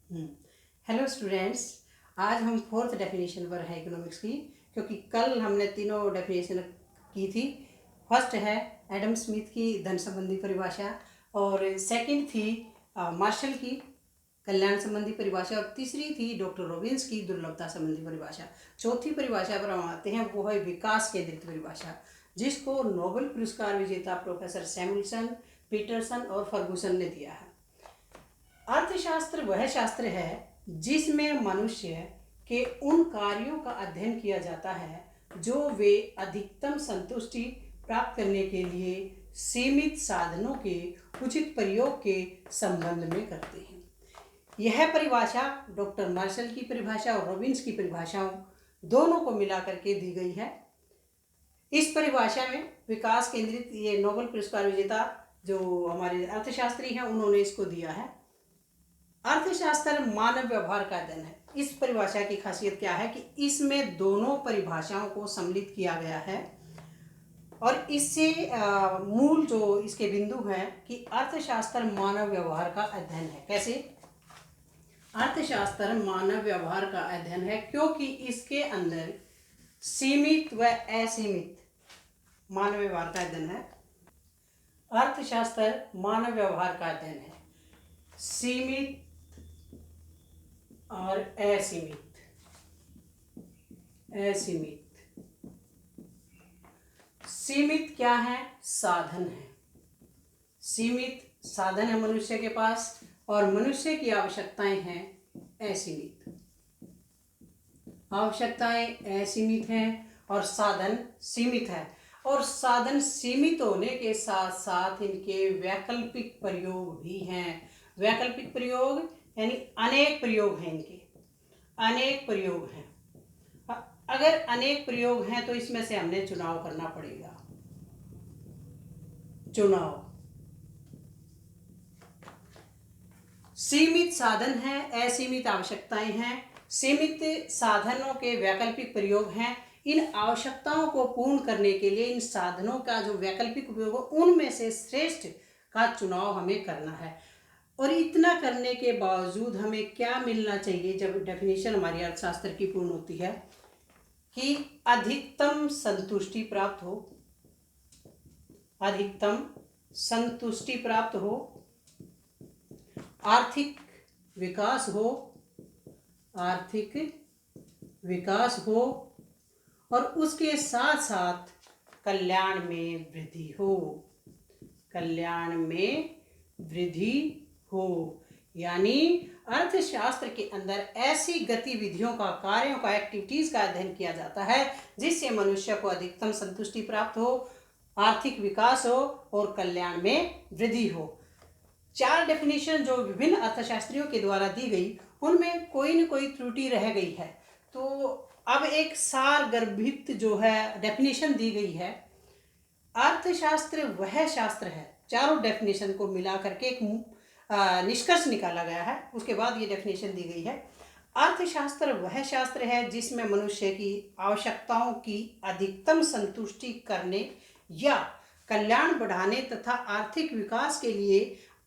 Hello students. आज हम fourth definition पर है इकोनॉमिक्स की, क्योंकि कल हमने तीनों डेफिनेशन की थी। फर्स्ट है एडम स्मिथ की धन संबंधी परिभाषा, और सेकंड थी मार्शल की कल्याण संबंधी परिभाषा, और तीसरी थी डॉक्टर रॉबिन्स की दुर्लभता संबंधी परिभाषा। चौथी परिभाषा पर हम आते हैं, वो है विकास केंद्रित परिभाषा, जिसको नोबेल पुरस्कार विजेता प्रोफेसर सैमुअल्सन, पीटरसन और फर्गुसन ने दिया है। अर्थशास्त्र वह शास्त्र है जिसमें मनुष्य के उन कार्यों का अध्ययन किया जाता है जो वे अधिकतम संतुष्टि प्राप्त करने के लिए सीमित साधनों के उचित प्रयोग के संबंध में करते हैं। यह परिभाषा डॉक्टर मार्शल की परिभाषा और रॉबिन्स की परिभाषाओं दोनों को मिलाकर के दी गई है। इस परिभाषा में विकास केंद्रित, ये नोबेल पुरस्कार विजेता जो हमारे अर्थशास्त्री हैं उन्होंने इसको दिया है। अर्थशास्त्र मानव व्यवहार का अध्ययन है। इस परिभाषा की खासियत क्या है कि इसमें दोनों परिभाषाओं को सम्मिलित किया गया है, और इससे मूल जो इसके बिंदु हैं कि अर्थशास्त्र मानव व्यवहार का अध्ययन है। कैसे? अर्थशास्त्र मानव व्यवहार का अध्ययन है क्योंकि इसके अंदर सीमित व असीमित मानव व्यवहार का अध्ययन है। अर्थशास्त्र मानव व्यवहार का अध्ययन है, सीमित और असीमित। सीमित क्या है? साधन है। सीमित साधन है मनुष्य के पास, और मनुष्य की आवश्यकताएं हैं असीमित। आवश्यकताएं असीमित हैं और साधन सीमित है, और साधन सीमित होने के साथ साथ इनके वैकल्पिक प्रयोग भी हैं। वैकल्पिक प्रयोग यानी अनेक प्रयोग हैं, इनके अनेक प्रयोग हैं। अगर अनेक प्रयोग हैं तो इसमें से हमने चुनाव करना पड़ेगा। चुनाव। सीमित साधन हैं, असीमित आवश्यकताएं हैं। सीमित साधनों के वैकल्पिक प्रयोग हैं। इन आवश्यकताओं को पूर्ण करने के लिए इन साधनों का जो वैकल्पिक उपयोग हो, उनमें से श्रेष्ठ का चुनाव हमें करना है। और इतना करने के बावजूद हमें क्या मिलना चाहिए जब डेफिनेशन हमारी अर्थशास्त्र की पूर्ण होती है? कि अधिकतम संतुष्टि प्राप्त हो, अधिकतम संतुष्टि प्राप्त हो, आर्थिक विकास हो, आर्थिक विकास हो, और उसके साथ साथ कल्याण में वृद्धि हो, कल्याण में वृद्धि हो। यानी अर्थशास्त्र के अंदर ऐसी गतिविधियों का, कार्यों का, एक्टिविटीज का अध्ययन किया जाता है जिससे मनुष्य को अधिकतम संतुष्टि प्राप्त हो, आर्थिक विकास हो और कल्याण में वृद्धि हो। चार डेफिनेशन जो विभिन्न अर्थशास्त्रियों के द्वारा दी गई, उनमें कोई न कोई त्रुटि रह गई है। तो अब एक सार गर्भित जो है डेफिनेशन दी गई है। अर्थशास्त्र वह शास्त्र है, चारों डेफिनेशन को मिला करके एक निष्कर्ष निकाला गया है, उसके बाद ये डेफिनेशन दी गई है। अर्थशास्त्र वह शास्त्र है जिसमें मनुष्य की आवश्यकताओं की अधिकतम संतुष्टि करने या कल्याण बढ़ाने तथा आर्थिक विकास के लिए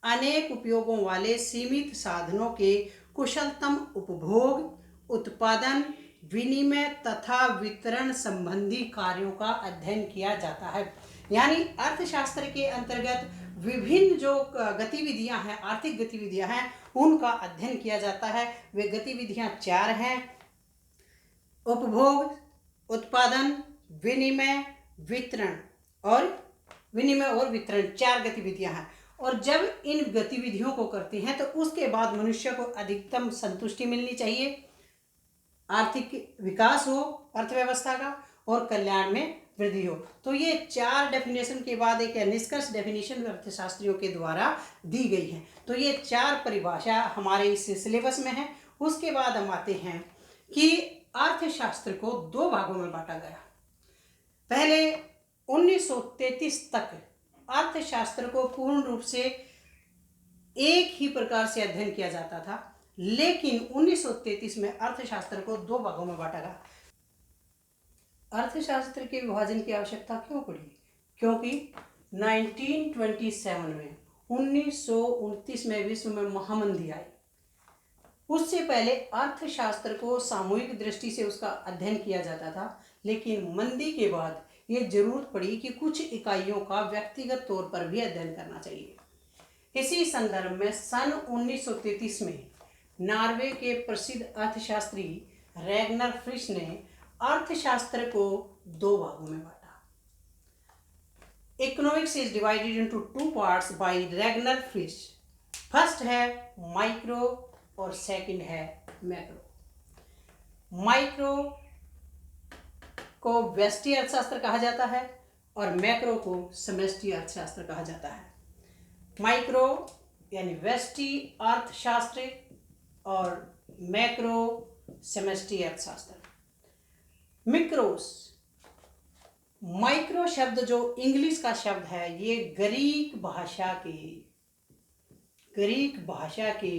अनेक उपयोगों वाले सीमित साधनों के कुशलतम उपभोग, उत्पादन, विनिमय तथा वितरण संबंधी कार्यों का अध्ययन किया जाता है। यानी अर्थशास्त्र के अंतर्गत विभिन्न जो गतिविधियां हैं, आर्थिक गतिविधियां हैं, उनका अध्ययन किया जाता है। वे गतिविधियां चार हैं: उपभोग, उत्पादन, विनिमय, वितरण और वितरण, चार गतिविधियां हैं। और जब इन गतिविधियों को करते हैं तो उसके बाद मनुष्य को अधिकतम संतुष्टि मिलनी चाहिए, आर्थिक विकास हो अर्थव्यवस्था का, और कल्याण में वृद्धि हो। तो ये चार डेफिनेशन के बाद एक निष्कर्ष डेफिनेशन अर्थशास्त्रियों के द्वारा दी गई है। तो ये चार परिभाषा हमारे इस सिलेबस में है। उसके बाद हम आते हैं कि अर्थशास्त्र को दो भागों में बांटा गया। पहले 1933 तक अर्थशास्त्र को पूर्ण रूप से एक ही प्रकार से अध्ययन किया जाता था, लेकिन 1933 में अर्थशास्त्र को दो भागों में बांटा गया। अर्थशास्त्र के विभाजन की आवश्यकता क्यों पड़ी? क्योंकि 1927 में 1929 में विश्व में महामंदी आई। उससे पहले अर्थशास्त्र को सामूहिक दृष्टि से उसका अध्ययन किया जाता था, लेकिन मंदी के बाद ये जरूरत पड़ी कि कुछ इकाइयों का व्यक्तिगत तौर पर भी अध्ययन करना चाहिए। इसी संदर्भ में सन 1933 में नॉर्वे के प्रसिद्ध अर्थशास्त्री रैगनर फ्रिश ने अर्थशास्त्र को दो भागों में बांटा। Economics is divided into two parts by Ragnar Frisch. First है माइक्रो और सेकंड है मैक्रो। माइक्रो को व्यष्टि अर्थशास्त्र कहा जाता है और मैक्रो को समष्टि अर्थशास्त्र कहा जाता है। माइक्रो यानी व्यष्टि अर्थशास्त्र और मैक्रो समष्टि अर्थशास्त्र। मिक्रोस, माइक्रो शब्द जो इंग्लिश का शब्द है, ये ग्रीक भाषा के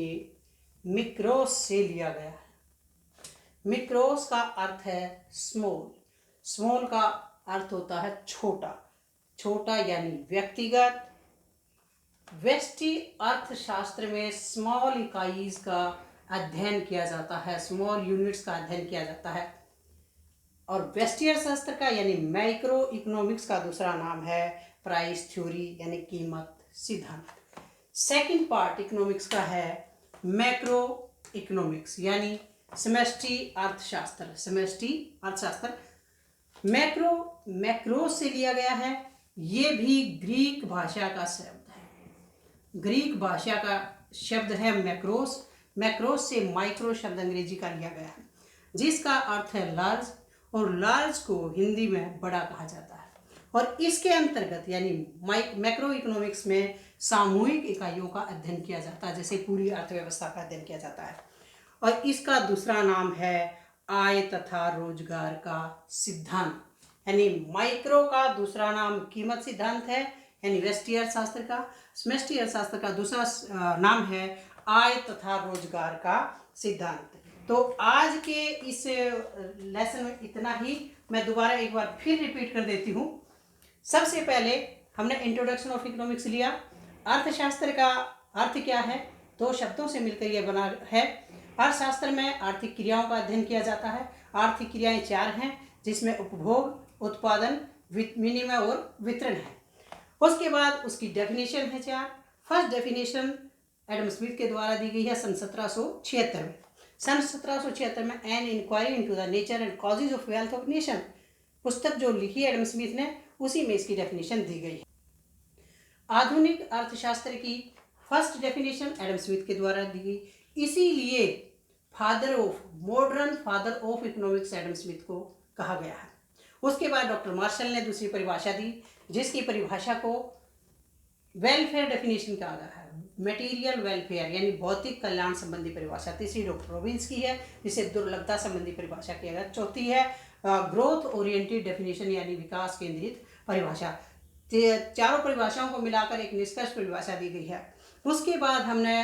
मिक्रोस से लिया गया है। मिक्रोस का अर्थ है स्मॉल। स्मॉल का अर्थ होता है छोटा यानी व्यक्तिगत। व्यष्टि अर्थशास्त्र में स्मॉल इकाइज का अध्ययन किया जाता है, स्मॉल यूनिट्स का अध्ययन किया जाता है। और व्यष्टि अर्थशास्त्र का यानी माइक्रो इकोनॉमिक्स का दूसरा नाम है प्राइस थ्योरी यानी कीमत सिद्धांत। सेकंड पार्ट इकोनॉमिक्स का है मैक्रो इकोनॉमिक्स यानी समष्टि अर्थशास्त्र। मैक्रो से लिया गया है। ये भी ग्रीक भाषा का शब्द है। ग्रीक भाषा का शब्द है मैक्रोस से माइक्रो शब्द अंग्रेजी का लिया गया है, जिसका अर्थ है लार्ज, और लार्ज को हिंदी में बड़ा कहा जाता है। और इसके अंतर्गत यानी मैक्रो इकोनॉमिक्स में सामूहिक इकाइयों का अध्ययन किया जाता है, जैसे पूरी अर्थव्यवस्था का अध्ययन किया जाता है। और इसका दूसरा नाम है आय तथा रोजगार का सिद्धांत। यानी माइक्रो का दूसरा नाम कीमत सिद्धांत है यानी व्यष्टि अर्थशास्त्र का। समष्टि अर्थशास्त्र का दूसरा नाम है आय तथा रोजगार का सिद्धांत। तो आज के इस लेसन में इतना ही। मैं दोबारा एक बार फिर रिपीट कर देती हूँ। सबसे पहले हमने इंट्रोडक्शन ऑफ इकोनॉमिक्स लिया। अर्थशास्त्र का अर्थ क्या है? दो शब्दों से मिलकर यह बना है। अर्थशास्त्र में आर्थिक क्रियाओं का अध्ययन किया जाता है। आर्थिक क्रियाएं चार हैं, जिसमें उपभोग, उत्पादन, विनिमय और वितरण है। उसके बाद उसकी डेफिनेशन है चार। फर्स्ट डेफिनेशन एडम स्मिथ के द्वारा दी गई है सन 1776 में। सन 1776 में an inquiry into the nature and causes of wealth of nation पुस्तक जो लिखी एडम स्मिथ ने, उसी में इसकी डेफिनेशन दी गई है। आधुनिक अर्थशास्त्र की फर्स्ट डेफिनेशन एडम स्मिथ के द्वारा दी गई, इसीलिए modern father of economics Adam Smith को कहा गया है। उसके बाद डॉक्टर मार्शल ने दूसरी परिभाषा दी, जिसकी परिभाषा को वेलफेयर डेफिनेशन कहा गया है। मटेरियल वेलफेयर यानी भौतिक कल्याण संबंधी परिभाषा। तीसरी डॉक्टर रॉबिन्स की है, जिसे दुर्लभता संबंधी परिभाषा किया गया। चौथी है ग्रोथ ओरिएंटेड डेफिनेशन यानी विकास केंद्रित परिभाषा। चारों परिभाषाओं को मिलाकर एक निष्कर्ष परिभाषा दी गई है। उसके बाद हमने